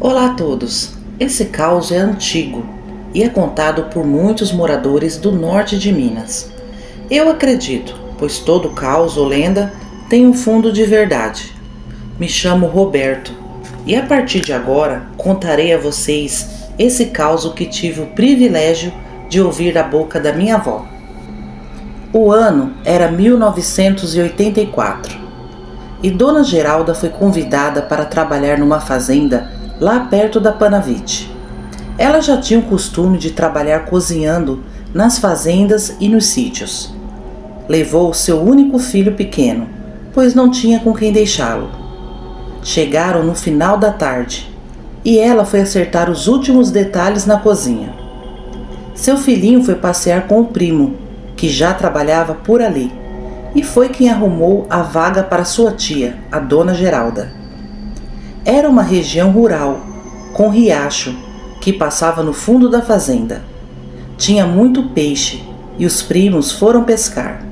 Olá a todos! Esse caos é antigo e é contado por muitos moradores do norte de Minas. Eu acredito, pois todo caos ou lenda tem um fundo de verdade. Me chamo Roberto e a partir de agora contarei a vocês esse caos que tive o privilégio de ouvir da boca da minha avó. O ano era 1984 e Dona Geralda foi convidada para trabalhar numa fazenda lá perto da Panavite. Ela já tinha o costume de trabalhar cozinhando nas fazendas e nos sítios. Levou seu único filho pequeno, pois não tinha com quem deixá-lo. Chegaram no final da tarde e ela foi acertar os últimos detalhes na cozinha. Seu filhinho foi passear com o primo, que já trabalhava por ali, e foi quem arrumou a vaga para sua tia, a Dona Geralda. Era uma região rural, com riacho, que passava no fundo da fazenda. Tinha muito peixe e os primos foram pescar.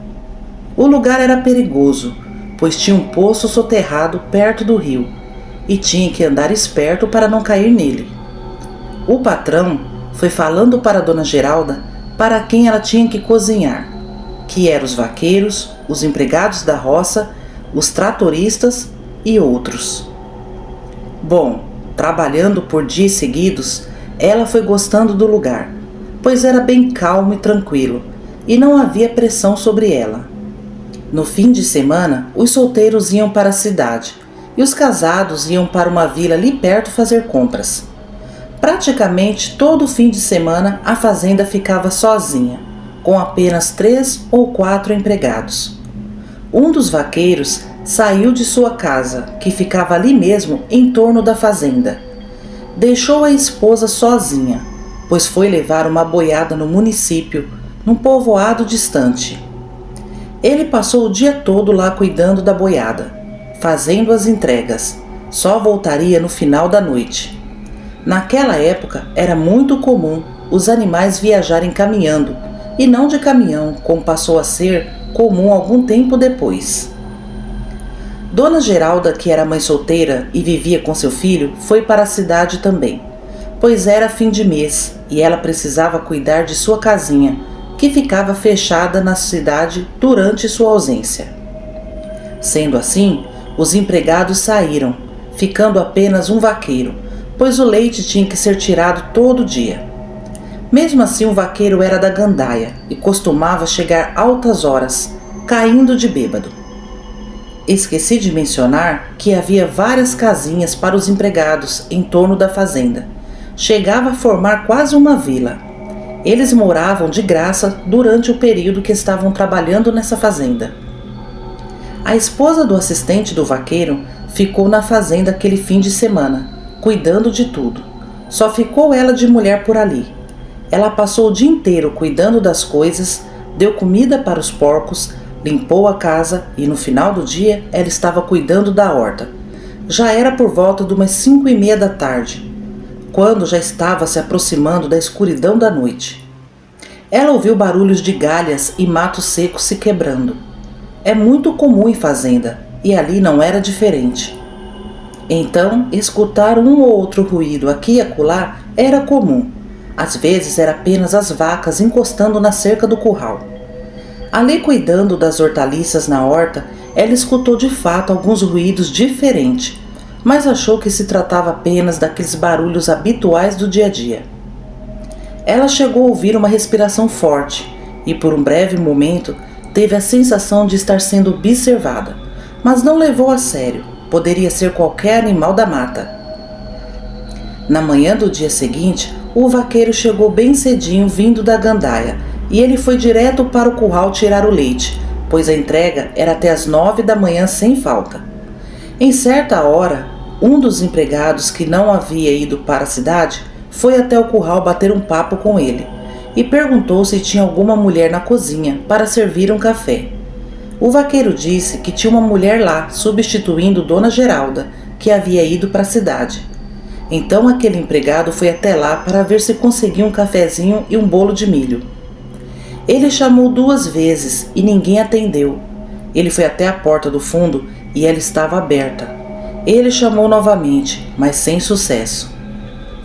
O lugar era perigoso, pois tinha um poço soterrado perto do rio e tinha que andar esperto para não cair nele. O patrão foi falando para Dona Geralda para quem ela tinha que cozinhar, que eram os vaqueiros, os empregados da roça, os tratoristas e outros. Bom, trabalhando por dias seguidos, ela foi gostando do lugar, pois era bem calmo e tranquilo, e não havia pressão sobre ela. No fim de semana, os solteiros iam para a cidade, e os casados iam para uma vila ali perto fazer compras. Praticamente todo fim de semana a fazenda ficava sozinha, com apenas 3 ou 4 empregados. Um dos vaqueiros saiu de sua casa, que ficava ali mesmo em torno da fazenda. Deixou a esposa sozinha, pois foi levar uma boiada no município, num povoado distante. Ele passou o dia todo lá cuidando da boiada, fazendo as entregas. Só voltaria no final da noite. Naquela época era muito comum os animais viajarem caminhando, e não de caminhão, como passou a ser comum algum tempo depois. Dona Geralda, que era mãe solteira e vivia com seu filho, foi para a cidade também, pois era fim de mês e ela precisava cuidar de sua casinha, que ficava fechada na cidade durante sua ausência. Sendo assim, os empregados saíram, ficando apenas um vaqueiro, pois o leite tinha que ser tirado todo dia. Mesmo assim, o vaqueiro era da gandaia e costumava chegar altas horas, caindo de bêbado. Esqueci de mencionar que havia várias casinhas para os empregados em torno da fazenda. Chegava a formar quase uma vila. Eles moravam de graça durante o período que estavam trabalhando nessa fazenda. A esposa do assistente do vaqueiro ficou na fazenda aquele fim de semana, cuidando de tudo. Só ficou ela de mulher por ali. Ela passou o dia inteiro cuidando das coisas, deu comida para os porcos, limpou a casa e no final do dia ela estava cuidando da horta. Já era por volta de umas 5:30 da tarde, quando já estava se aproximando da escuridão da noite. Ela ouviu barulhos de galhas e mato seco se quebrando. É muito comum em fazenda, e ali não era diferente. Então, escutar um ou outro ruído aqui e acolá era comum. Às vezes era apenas as vacas encostando na cerca do curral. Ali cuidando das hortaliças na horta, ela escutou de fato alguns ruídos diferentes, mas achou que se tratava apenas daqueles barulhos habituais do dia a dia. Ela chegou a ouvir uma respiração forte e por um breve momento teve a sensação de estar sendo observada, mas não levou a sério, poderia ser qualquer animal da mata. Na manhã do dia seguinte, o vaqueiro chegou bem cedinho vindo da gandaia, e ele foi direto para o curral tirar o leite, pois a entrega era até às 9 da manhã sem falta. Em certa hora, um dos empregados que não havia ido para a cidade foi até o curral bater um papo com ele e perguntou se tinha alguma mulher na cozinha para servir um café. O vaqueiro disse que tinha uma mulher lá substituindo Dona Geralda, que havia ido para a cidade. Então aquele empregado foi até lá para ver se conseguia um cafezinho e um bolo de milho. Ele chamou 2 vezes e ninguém atendeu. Ele foi até a porta do fundo e ela estava aberta. Ele chamou novamente, mas sem sucesso.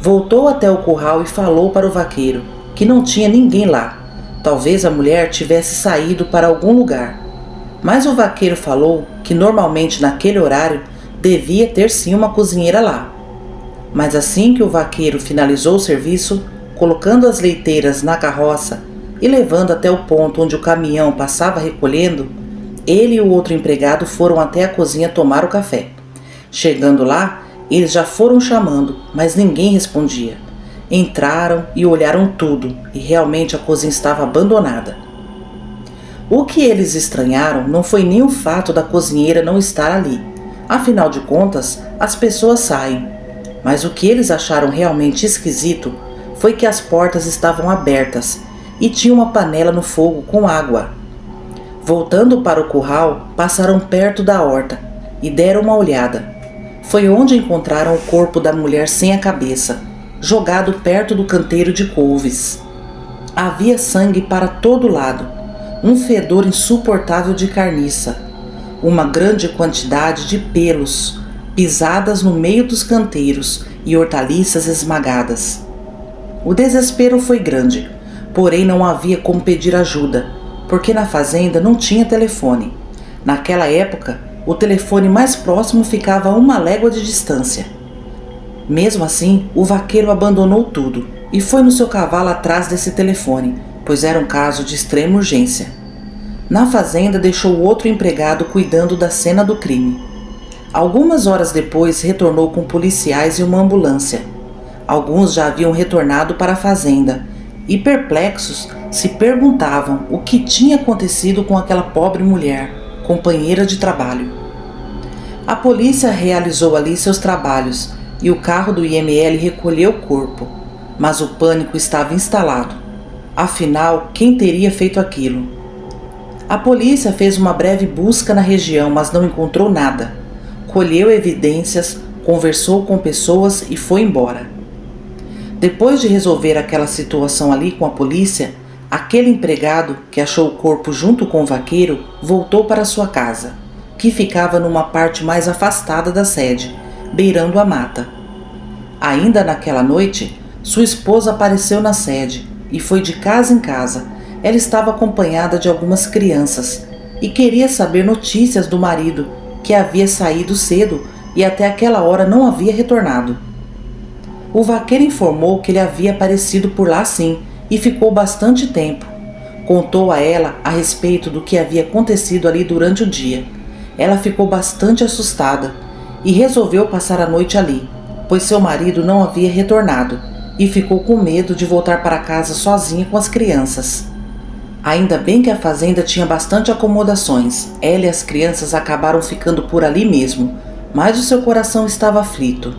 Voltou até o curral e falou para o vaqueiro que não tinha ninguém lá. Talvez a mulher tivesse saído para algum lugar. Mas o vaqueiro falou que normalmente naquele horário devia ter sim uma cozinheira lá. Mas assim que o vaqueiro finalizou o serviço, colocando as leiteiras na carroça e levando até o ponto onde o caminhão passava recolhendo, ele e o outro empregado foram até a cozinha tomar o café. Chegando lá, eles já foram chamando, mas ninguém respondia. Entraram e olharam tudo, e realmente a cozinha estava abandonada. O que eles estranharam não foi nem o fato da cozinheira não estar ali. Afinal de contas, as pessoas saem. Mas o que eles acharam realmente esquisito foi que as portas estavam abertas e tinha uma panela no fogo com água. Voltando para o curral, passaram perto da horta e deram uma olhada. Foi onde encontraram o corpo da mulher sem a cabeça, jogado perto do canteiro de couves. Havia sangue para todo lado, um fedor insuportável de carniça, uma grande quantidade de pelos, pisadas no meio dos canteiros e hortaliças esmagadas. O desespero foi grande, porém não havia como pedir ajuda, porque na fazenda não tinha telefone. Naquela época, o telefone mais próximo ficava a 1 légua de distância. Mesmo assim, o vaqueiro abandonou tudo e foi no seu cavalo atrás desse telefone, pois era um caso de extrema urgência. Na fazenda deixou outro empregado cuidando da cena do crime. Algumas horas depois retornou com policiais e uma ambulância. Alguns já haviam retornado para a fazenda e, perplexos, se perguntavam o que tinha acontecido com aquela pobre mulher, companheira de trabalho. A polícia realizou ali seus trabalhos e o carro do IML recolheu o corpo, mas o pânico estava instalado. Afinal, quem teria feito aquilo? A polícia fez uma breve busca na região, mas não encontrou nada. Colheu evidências, conversou com pessoas e foi embora. Depois de resolver aquela situação ali com a polícia, aquele empregado que achou o corpo junto com o vaqueiro voltou para sua casa, que ficava numa parte mais afastada da sede, beirando a mata. Ainda naquela noite, sua esposa apareceu na sede e foi de casa em casa. Ela estava acompanhada de algumas crianças e queria saber notícias do marido, que havia saído cedo e até aquela hora não havia retornado. O vaqueiro informou que ele havia aparecido por lá sim e ficou bastante tempo. Contou a ela a respeito do que havia acontecido ali durante o dia. Ela ficou bastante assustada e resolveu passar a noite ali, pois seu marido não havia retornado e ficou com medo de voltar para casa sozinha com as crianças. Ainda bem que a fazenda tinha bastante acomodações. Ela e as crianças acabaram ficando por ali mesmo, mas o seu coração estava aflito.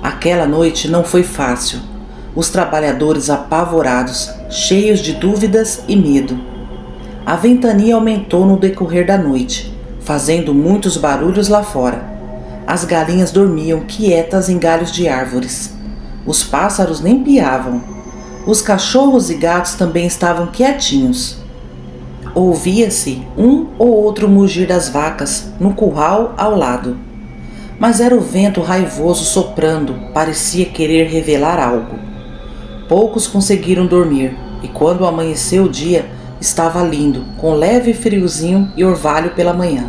Aquela noite não foi fácil. Os trabalhadores apavorados, cheios de dúvidas e medo. A ventania aumentou no decorrer da noite, fazendo muitos barulhos lá fora. As galinhas dormiam quietas em galhos de árvores. Os pássaros nem piavam. Os cachorros e gatos também estavam quietinhos. Ouvia-se um ou outro mugir das vacas no curral ao lado. Mas era o vento raivoso soprando, parecia querer revelar algo. Poucos conseguiram dormir, e quando amanheceu o dia, estava lindo, com leve friozinho e orvalho pela manhã.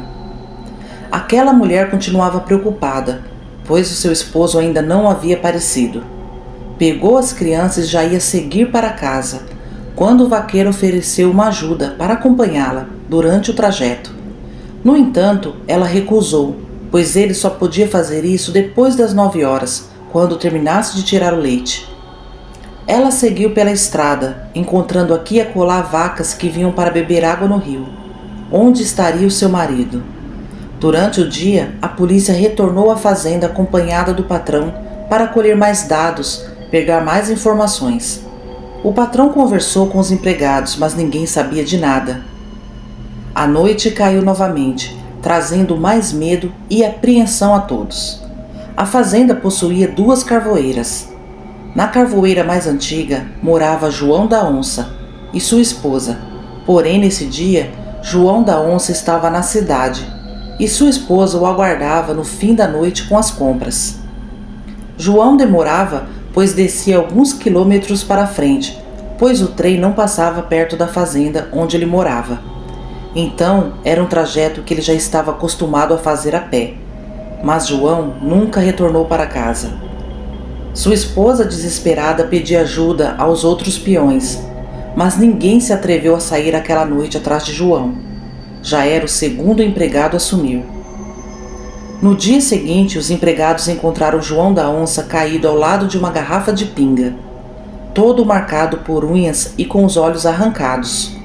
Aquela mulher continuava preocupada, pois o seu esposo ainda não havia aparecido. Pegou as crianças e já ia seguir para casa, quando o vaqueiro ofereceu uma ajuda para acompanhá-la durante o trajeto. No entanto, ela recusou, pois ele só podia fazer isso depois das 9 horas, quando terminasse de tirar o leite. Ela seguiu pela estrada, encontrando aqui e acolá vacas que vinham para beber água no rio. Onde estaria o seu marido? Durante o dia, a polícia retornou à fazenda acompanhada do patrão para colher mais dados, pegar mais informações. O patrão conversou com os empregados, mas ninguém sabia de nada. A noite caiu novamente, trazendo mais medo e apreensão a todos. A fazenda possuía 2 carvoeiras. Na carvoeira mais antiga morava João da Onça e sua esposa. Porém, nesse dia, João da Onça estava na cidade e sua esposa o aguardava no fim da noite com as compras. João demorava pois descia alguns quilômetros para frente, pois o trem não passava perto da fazenda onde ele morava. Então era um trajeto que ele já estava acostumado a fazer a pé, mas João nunca retornou para casa. Sua esposa, desesperada, pedia ajuda aos outros peões, mas ninguém se atreveu a sair aquela noite atrás de João. Já era o segundo empregado a sumir. No dia seguinte, os empregados encontraram João da Onça caído ao lado de uma garrafa de pinga, todo marcado por unhas e com os olhos arrancados.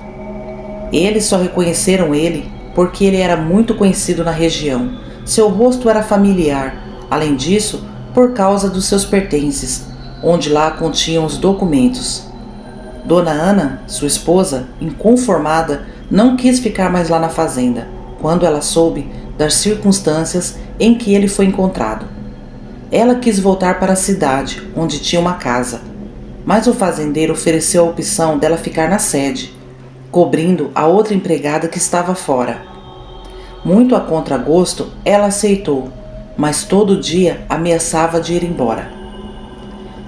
Eles só reconheceram ele porque ele era muito conhecido na região. Seu rosto era familiar, além disso, por causa dos seus pertences, onde lá continham os documentos. Dona Ana, sua esposa, inconformada, não quis ficar mais lá na fazenda, quando ela soube das circunstâncias em que ele foi encontrado. Ela quis voltar para a cidade, onde tinha uma casa, mas o fazendeiro ofereceu a opção dela ficar na sede, cobrindo a outra empregada que estava fora. Muito a contragosto, ela aceitou, mas todo dia ameaçava de ir embora.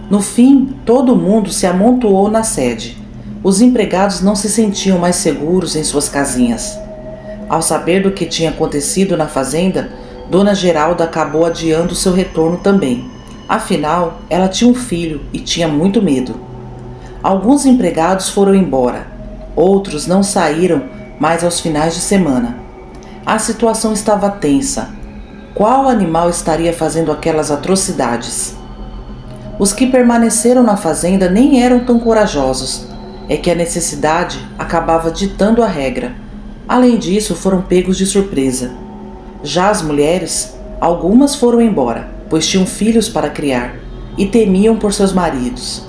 No fim, todo mundo se amontoou na sede. Os empregados não se sentiam mais seguros em suas casinhas. Ao saber do que tinha acontecido na fazenda, Dona Geralda acabou adiando seu retorno também. Afinal, ela tinha um filho e tinha muito medo. Alguns empregados foram embora, outros não saíram mais aos finais de semana. A situação estava tensa. Qual animal estaria fazendo aquelas atrocidades? Os que permaneceram na fazenda nem eram tão corajosos. É que a necessidade acabava ditando a regra. Além disso, foram pegos de surpresa. Já as mulheres, algumas foram embora, pois tinham filhos para criar e temiam por seus maridos,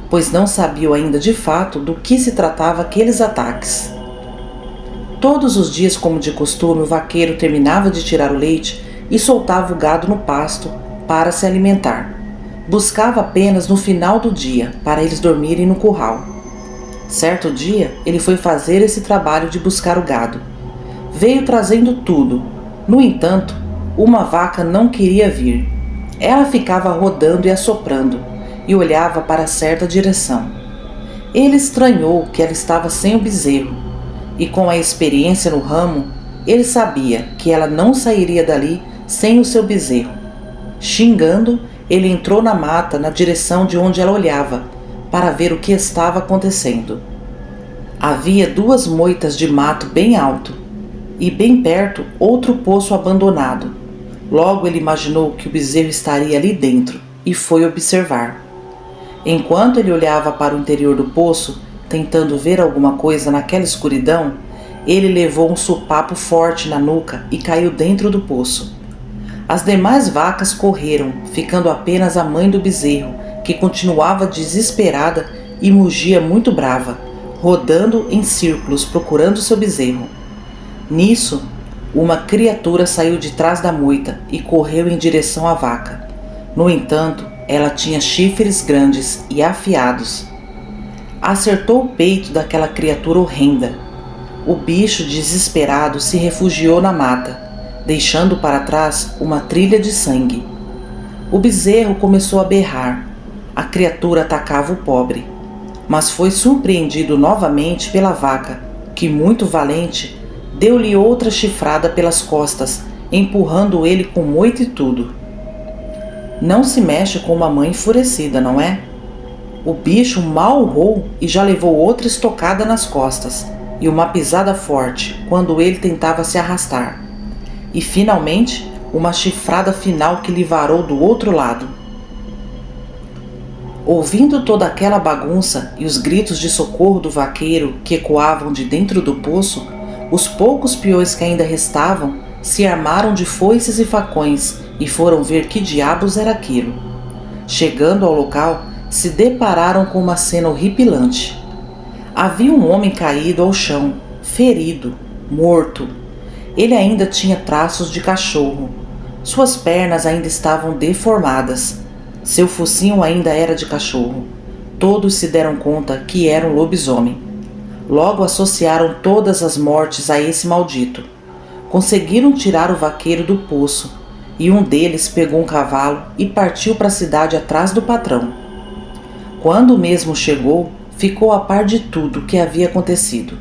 pois não sabiam ainda de fato do que se tratava aqueles ataques. Todos os dias, como de costume, o vaqueiro terminava de tirar o leite e soltava o gado no pasto para se alimentar. Buscava apenas no final do dia, para eles dormirem no curral. Certo dia, ele foi fazer esse trabalho de buscar o gado. Veio trazendo tudo. No entanto, uma vaca não queria vir. Ela ficava rodando e assoprando, e olhava para certa direção. Ele estranhou que ela estava sem o bezerro, e com a experiência no ramo, ele sabia que ela não sairia dali sem o seu bezerro. Xingando, ele entrou na mata na direção de onde ela olhava, para ver o que estava acontecendo. Havia 2 moitas de mato bem alto, e bem perto outro poço abandonado. Logo ele imaginou que o bezerro estaria ali dentro, e foi observar. Enquanto ele olhava para o interior do poço, tentando ver alguma coisa naquela escuridão, ele levou um sopapo forte na nuca e caiu dentro do poço. As demais vacas correram, ficando apenas a mãe do bezerro, que continuava desesperada e mugia muito brava, rodando em círculos procurando seu bezerro. Nisso, uma criatura saiu de trás da moita e correu em direção à vaca. No entanto, ela tinha chifres grandes e afiados. Acertou o peito daquela criatura horrenda. O bicho, desesperado, se refugiou na mata, deixando para trás uma trilha de sangue. O bezerro começou a berrar. A criatura atacava o pobre, mas foi surpreendido novamente pela vaca, que, muito valente, deu-lhe outra chifrada pelas costas, empurrando ele com moita e tudo. Não se mexe com uma mãe enfurecida, não é? O bicho mal urrou e já levou outra estocada nas costas e uma pisada forte quando ele tentava se arrastar. E finalmente, uma chifrada final que lhe varou do outro lado. Ouvindo toda aquela bagunça e os gritos de socorro do vaqueiro que ecoavam de dentro do poço, os poucos peões que ainda restavam se armaram de foices e facões e foram ver que diabos era aquilo. Chegando ao local, se depararam com uma cena horripilante. Havia um homem caído ao chão, ferido, morto. Ele ainda tinha traços de cachorro. Suas pernas ainda estavam deformadas. Seu focinho ainda era de cachorro. Todos se deram conta que era um lobisomem. Logo associaram todas as mortes a esse maldito. Conseguiram tirar o vaqueiro do poço, e um deles pegou um cavalo e partiu para a cidade atrás do patrão. Quando mesmo chegou, ficou a par de tudo que havia acontecido.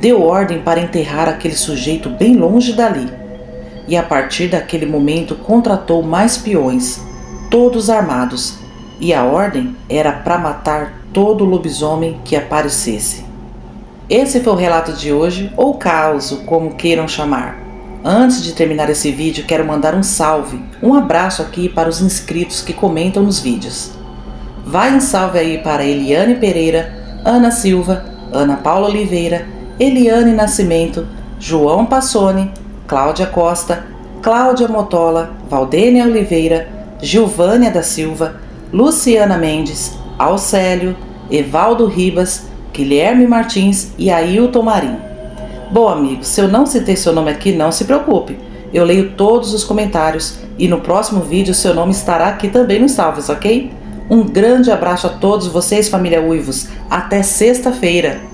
Deu ordem para enterrar aquele sujeito bem longe dali. E a partir daquele momento contratou mais peões, todos armados, e a ordem era para matar todo lobisomem que aparecesse. Esse foi o relato de hoje, ou caos, como queiram chamar. Antes de terminar esse vídeo, quero mandar um salve, um abraço aqui para os inscritos que comentam nos vídeos. Vai um salve aí para Eliane Pereira, Ana Silva, Ana Paula Oliveira, Eliane Nascimento, João Passoni, Cláudia Costa, Cláudia Motola, Valdênia Oliveira, Gilvânia da Silva, Luciana Mendes, Alcélio, Evaldo Ribas, Guilherme Martins e Ailton Marim. Bom, amigos, se eu não citei seu nome aqui, não se preocupe. Eu leio todos os comentários e no próximo vídeo seu nome estará aqui também nos salvos, ok? Um grande abraço a todos vocês, família Uivos. Até sexta-feira!